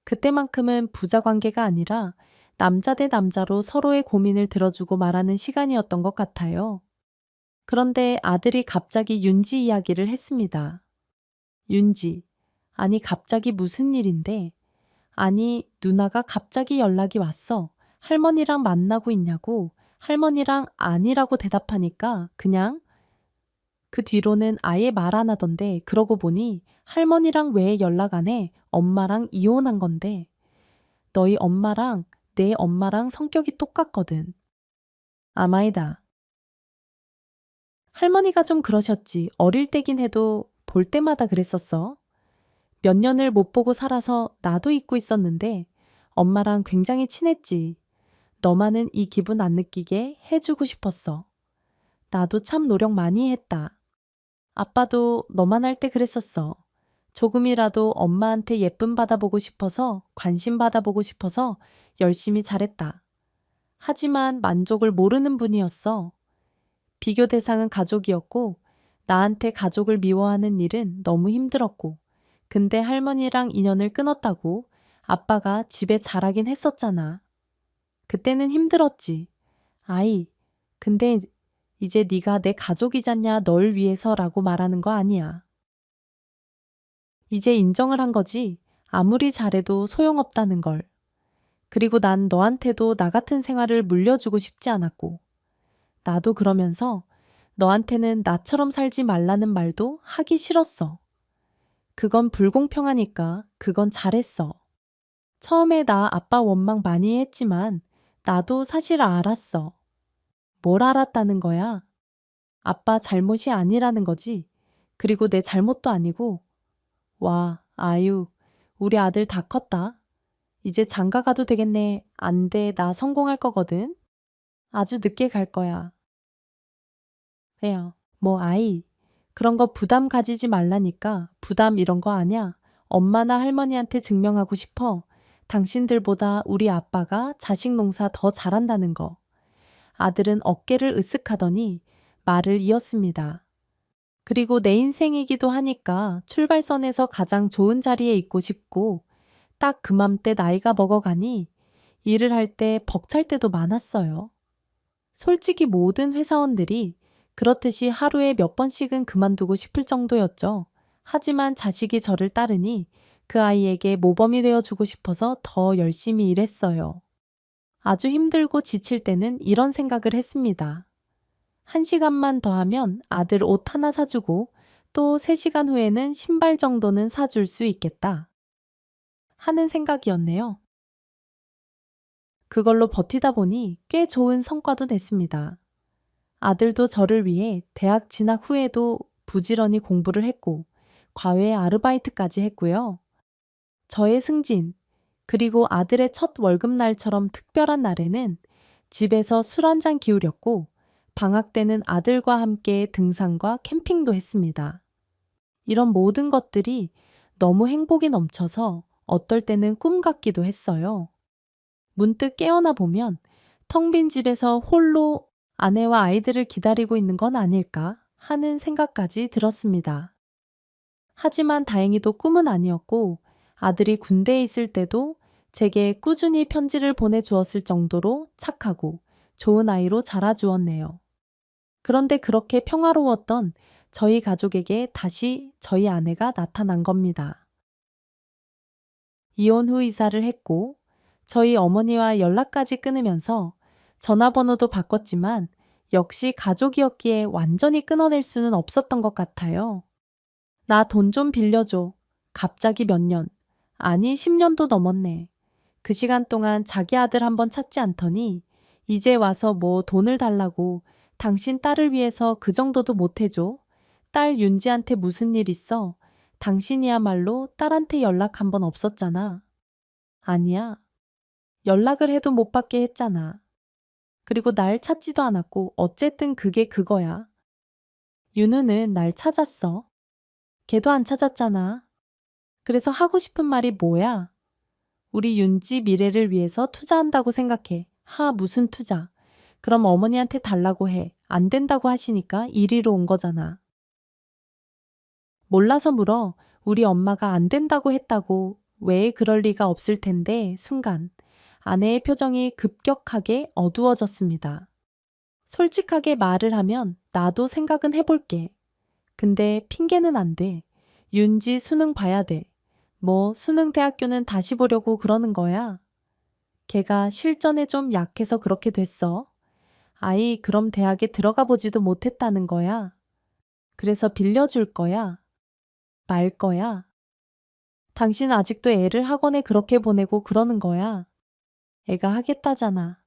그때만큼은 부자 관계가 아니라 남자 대 남자로 서로의 고민을 들어주고 말하는 시간이었던 것 같아요. 그런데 아들이 갑자기 윤지 이야기를 했습니다. 윤지, 아니 갑자기 무슨 일인데? 아니 누나가 갑자기 연락이 왔어. 할머니랑 만나고 있냐고. 할머니랑 아니라고 대답하니까 그냥 그 뒤로는 아예 말 안 하던데, 그러고 보니 할머니랑 왜 연락 안 해? 엄마랑 이혼한 건데. 너희 엄마랑 내 엄마랑 성격이 똑같거든. 아마이다. 할머니가 좀 그러셨지. 어릴 때긴 해도 볼 때마다 그랬었어. 몇 년을 못 보고 살아서 나도 잊고 있었는데 엄마랑 굉장히 친했지. 너만은 이 기분 안 느끼게 해주고 싶었어. 나도 참 노력 많이 했다. 아빠도 너만 할 때 그랬었어. 조금이라도 엄마한테 예쁨 받아보고 싶어서, 관심 받아보고 싶어서 열심히 잘했다. 하지만 만족을 모르는 분이었어. 비교 대상은 가족이었고, 나한테 가족을 미워하는 일은 너무 힘들었고, 근데 할머니랑 인연을 끊었다고 아빠가 집에 잘하긴 했었잖아. 그때는 힘들었지. 아이, 근데 이제 네가 내 가족이잖냐, 널 위해서라고 말하는 거 아니야. 이제 인정을 한 거지. 아무리 잘해도 소용없다는 걸. 그리고 난 너한테도 나 같은 생활을 물려주고 싶지 않았고, 나도 그러면서 너한테는 나처럼 살지 말라는 말도 하기 싫었어. 그건 불공평하니까 그건 잘했어. 처음에 나 아빠 원망 많이 했지만 나도 사실 알았어. 뭘 알았다는 거야? 아빠 잘못이 아니라는 거지. 그리고 내 잘못도 아니고. 와, 아유, 우리 아들 다 컸다. 이제 장가 가도 되겠네. 안 돼, 나 성공할 거거든. 아주 늦게 갈 거야. 왜요? 뭐 아이, 그런 거 부담 가지지 말라니까. 부담 이런 거 아냐? 엄마나 할머니한테 증명하고 싶어. 당신들보다 우리 아빠가 자식 농사 더 잘한다는 거. 아들은 어깨를 으쓱하더니 말을 이었습니다. 그리고 내 인생이기도 하니까 출발선에서 가장 좋은 자리에 있고 싶고, 딱 그맘때 나이가 먹어가니 일을 할 때 벅찰 때도 많았어요. 솔직히 모든 회사원들이 그렇듯이 하루에 몇 번씩은 그만두고 싶을 정도였죠. 하지만 자식이 저를 따르니 그 아이에게 모범이 되어주고 싶어서 더 열심히 일했어요. 아주 힘들고 지칠 때는 이런 생각을 했습니다. 1시간만 더 하면 아들 옷 하나 사주고 또 3시간 후에는 신발 정도는 사줄 수 있겠다 하는 생각이었네요. 그걸로 버티다 보니 꽤 좋은 성과도 냈습니다. 아들도 저를 위해 대학 진학 후에도 부지런히 공부를 했고 과외 아르바이트까지 했고요. 저의 승진, 그리고 아들의 첫 월급날처럼 특별한 날에는 집에서 술 한잔 기울였고 방학 때는 아들과 함께 등산과 캠핑도 했습니다. 이런 모든 것들이 너무 행복이 넘쳐서 어떨 때는 꿈 같기도 했어요. 문득 깨어나 보면 텅 빈 집에서 홀로 아내와 아이들을 기다리고 있는 건 아닐까 하는 생각까지 들었습니다. 하지만 다행히도 꿈은 아니었고 아들이 군대에 있을 때도 제게 꾸준히 편지를 보내주었을 정도로 착하고 좋은 아이로 자라주었네요. 그런데 그렇게 평화로웠던 저희 가족에게 다시 저희 아내가 나타난 겁니다. 이혼 후 이사를 했고 저희 어머니와 연락까지 끊으면서 전화번호도 바꿨지만 역시 가족이었기에 완전히 끊어낼 수는 없었던 것 같아요. 나 돈 좀 빌려줘. 갑자기 몇 년, 아니 10년도 넘었네. 그 시간 동안 자기 아들 한번 찾지 않더니 이제 와서 뭐 돈을 달라고 당신 딸을 위해서 그 정도도 못 해줘? 딸 윤지한테 무슨 일 있어? 당신이야말로 딸한테 연락 한번 없었잖아. 아니야. 연락을 해도 못 받게 했잖아. 그리고 날 찾지도 않았고 어쨌든 그게 그거야. 윤우는 날 찾았어. 걔도 안 찾았잖아. 그래서 하고 싶은 말이 뭐야? 우리 윤지 미래를 위해서 투자한다고 생각해. 무슨 투자? 그럼 어머니한테 달라고 해. 안 된다고 하시니까 이리로 온 거잖아. 몰라서 물어. 우리 엄마가 안 된다고 했다고. 왜 그럴 리가 없을 텐데 순간 아내의 표정이 급격하게 어두워졌습니다. 솔직하게 말을 하면 나도 생각은 해볼게. 근데 핑계는 안 돼. 윤지 수능 봐야 돼. 뭐 수능 대학교는 다시 보려고 그러는 거야. 걔가 실전에 좀 약해서 그렇게 됐어. 아이, 그럼 대학에 들어가 보지도 못했다는 거야. 그래서 빌려줄 거야. 말 거야. 당신 아직도 애를 학원에 그렇게 보내고 그러는 거야. 애가 하겠다잖아.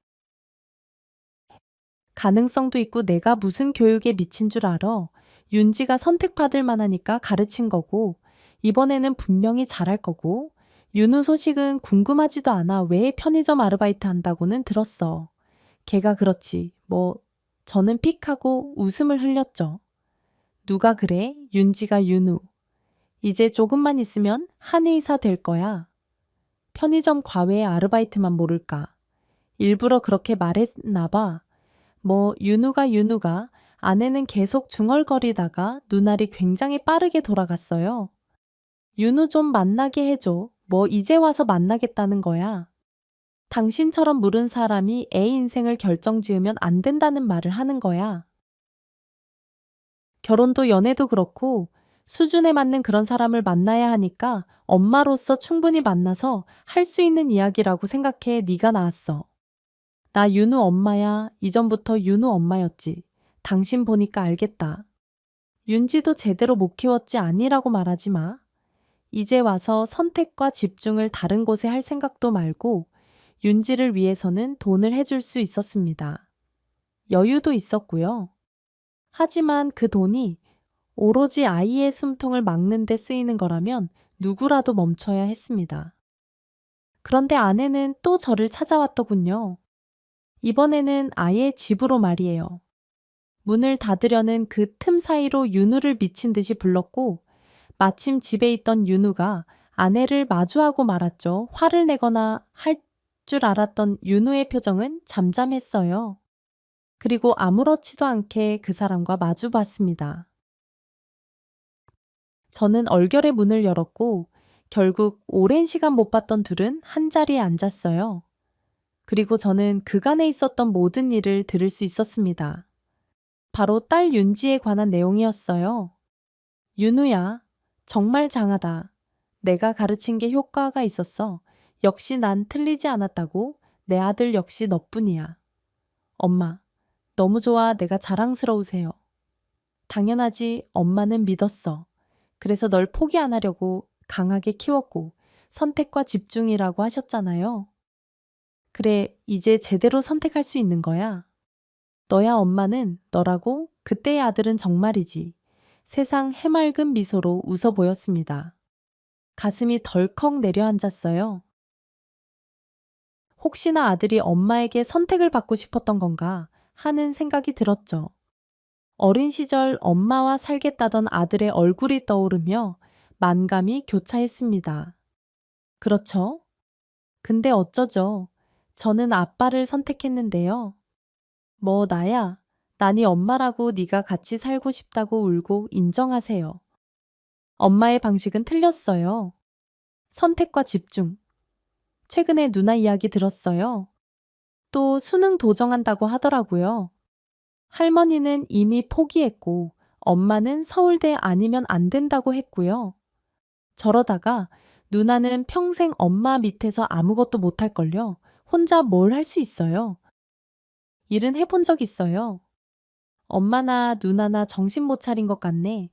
가능성도 있고 내가 무슨 교육에 미친 줄 알아. 윤지가 선택받을 만하니까 가르친 거고, 이번에는 분명히 잘할 거고, 윤우 소식은 궁금하지도 않아. 왜 편의점 아르바이트 한다고는 들었어. 걔가 그렇지. 뭐 저는 픽하고 웃음을 흘렸죠. 누가 그래? 윤지가 윤우. 이제 조금만 있으면 한의사 될 거야. 편의점 과외 아르바이트만 모를까. 일부러 그렇게 말했나 봐. 뭐 윤우가 아내는 계속 중얼거리다가 눈알이 굉장히 빠르게 돌아갔어요. 윤우 좀 만나게 해줘. 뭐 이제 와서 만나겠다는 거야. 당신처럼 물은 사람이 애 인생을 결정지으면 안 된다는 말을 하는 거야. 결혼도 연애도 그렇고 수준에 맞는 그런 사람을 만나야 하니까 엄마로서 충분히 만나서 할 수 있는 이야기라고 생각해 네가 나왔어. 나 윤우 엄마야. 이전부터 윤우 엄마였지. 당신 보니까 알겠다. 윤지도 제대로 못 키웠지 아니라고 말하지 마. 이제 와서 선택과 집중을 다른 곳에 할 생각도 말고 윤지를 위해서는 돈을 해줄 수 있었습니다. 여유도 있었고요. 하지만 그 돈이 오로지 아이의 숨통을 막는 데 쓰이는 거라면 누구라도 멈춰야 했습니다. 그런데 아내는 또 저를 찾아왔더군요. 이번에는 아예 집으로 말이에요. 문을 닫으려는 그 틈 사이로 윤우를 미친 듯이 불렀고 마침 집에 있던 윤우가 아내를 마주하고 말았죠. 화를 내거나 할 줄 알았던 윤우의 표정은 잠잠했어요. 그리고 아무렇지도 않게 그 사람과 마주 봤습니다. 저는 얼결에 문을 열었고 결국 오랜 시간 못 봤던 둘은 한자리에 앉았어요. 그리고 저는 그간에 있었던 모든 일을 들을 수 있었습니다. 바로 딸 윤지에 관한 내용이었어요. 윤우야, 정말 장하다. 내가 가르친 게 효과가 있었어. 역시 난 틀리지 않았다고. 내 아들 역시 너뿐이야. 엄마, 너무 좋아. 내가 자랑스러우세요. 당연하지. 엄마는 믿었어. 그래서 널 포기 안 하려고 강하게 키웠고 선택과 집중이라고 하셨잖아요. 그래, 이제 제대로 선택할 수 있는 거야. 너야 엄마는 너라고 그때의 아들은 정말이지. 세상 해맑은 미소로 웃어 보였습니다. 가슴이 덜컥 내려앉았어요. 혹시나 아들이 엄마에게 선택을 받고 싶었던 건가 하는 생각이 들었죠. 어린 시절 엄마와 살겠다던 아들의 얼굴이 떠오르며 만감이 교차했습니다. 그렇죠? 근데 어쩌죠? 저는 아빠를 선택했는데요. 뭐 나야. 난이 엄마라고 네가 같이 살고 싶다고 울고 인정하세요. 엄마의 방식은 틀렸어요. 선택과 집중. 최근에 누나 이야기 들었어요. 또 수능 도정한다고 하더라고요. 할머니는 이미 포기했고 엄마는 서울대 아니면 안 된다고 했고요. 저러다가 누나는 평생 엄마 밑에서 아무것도 못할걸요. 혼자 뭘 할 수 있어요. 일은 해본 적 있어요. 엄마나 누나나 정신 못 차린 것 같네.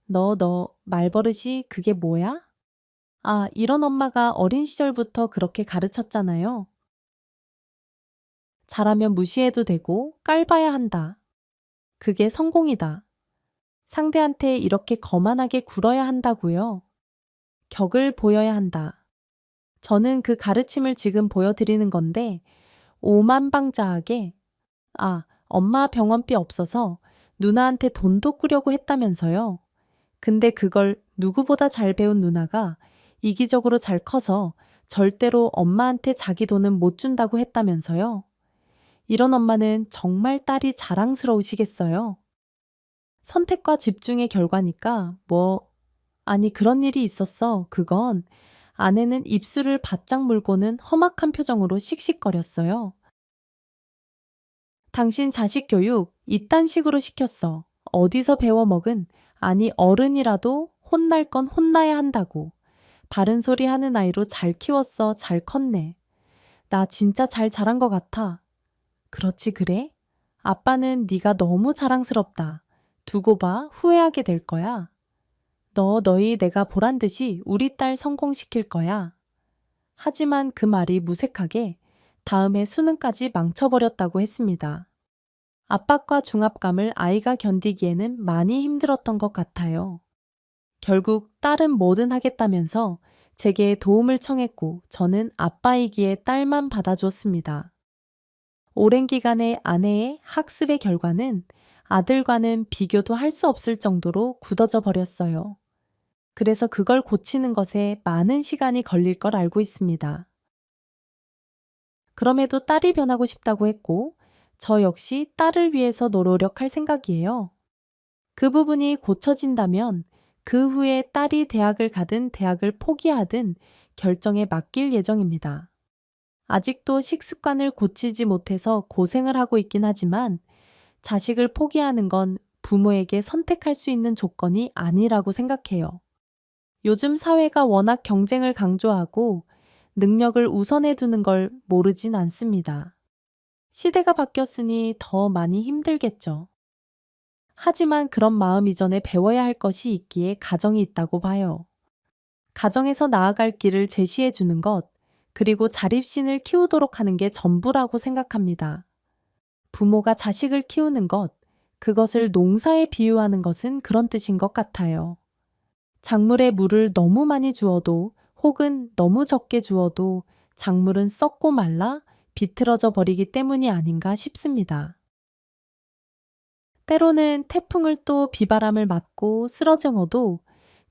너 말버릇이 그게 뭐야? 아, 이런 엄마가 어린 시절부터 그렇게 가르쳤잖아요. 잘하면 무시해도 되고 깔봐야 한다. 그게 성공이다. 상대한테 이렇게 거만하게 굴어야 한다고요. 격을 보여야 한다. 저는 그 가르침을 지금 보여드리는 건데 오만방자하게 엄마 병원비 없어서 누나한테 돈도 꾸려고 했다면서요. 근데 그걸 누구보다 잘 배운 누나가 이기적으로 잘 커서 절대로 엄마한테 자기 돈은 못 준다고 했다면서요. 이런 엄마는 정말 딸이 자랑스러우시겠어요. 선택과 집중의 결과니까 아니 그런 일이 있었어. 그건 아내는 입술을 바짝 물고는 험악한 표정으로 씩씩거렸어요. 당신 자식 교육 이딴 식으로 시켰어. 어디서 배워먹은 아니 어른이라도 혼날 건 혼나야 한다고. 바른 소리 하는 아이로 잘 키웠어. 잘 컸네. 나 진짜 잘 자란 것 같아. 그렇지 그래? 아빠는 네가 너무 자랑스럽다. 두고 봐. 후회하게 될 거야. 너희 내가 보란 듯이 우리 딸 성공시킬 거야. 하지만 그 말이 무색하게 다음에 수능까지 망쳐버렸다고 했습니다. 압박과 중압감을 아이가 견디기에는 많이 힘들었던 것 같아요. 결국 딸은 뭐든 하겠다면서 제게 도움을 청했고 저는 아빠이기에 딸만 받아줬습니다. 오랜 기간의 아내의 학습의 결과는 아들과는 비교도 할 수 없을 정도로 굳어져 버렸어요. 그래서 그걸 고치는 것에 많은 시간이 걸릴 걸 알고 있습니다. 그럼에도 딸이 변하고 싶다고 했고, 저 역시 딸을 위해서 노력할 생각이에요. 그 부분이 고쳐진다면 그 후에 딸이 대학을 가든 대학을 포기하든 결정에 맡길 예정입니다. 아직도 식습관을 고치지 못해서 고생을 하고 있긴 하지만 자식을 포기하는 건 부모에게 선택할 수 있는 조건이 아니라고 생각해요. 요즘 사회가 워낙 경쟁을 강조하고 능력을 우선해 두는 걸 모르진 않습니다. 시대가 바뀌었으니 더 많이 힘들겠죠. 하지만 그런 마음 이전에 배워야 할 것이 있기에 가정이 있다고 봐요. 가정에서 나아갈 길을 제시해 주는 것, 그리고 자립심을 키우도록 하는 게 전부라고 생각합니다. 부모가 자식을 키우는 것, 그것을 농사에 비유하는 것은 그런 뜻인 것 같아요. 작물에 물을 너무 많이 주어도 혹은 너무 적게 주어도 작물은 썩고 말라 비틀어져 버리기 때문이 아닌가 싶습니다. 때로는 태풍을 또 비바람을 맞고 쓰러져도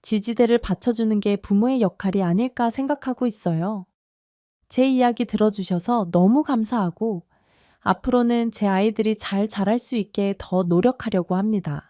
지지대를 받쳐주는 게 부모의 역할이 아닐까 생각하고 있어요. 제 이야기 들어주셔서 너무 감사하고 앞으로는 제 아이들이 잘 자랄 수 있게 더 노력하려고 합니다.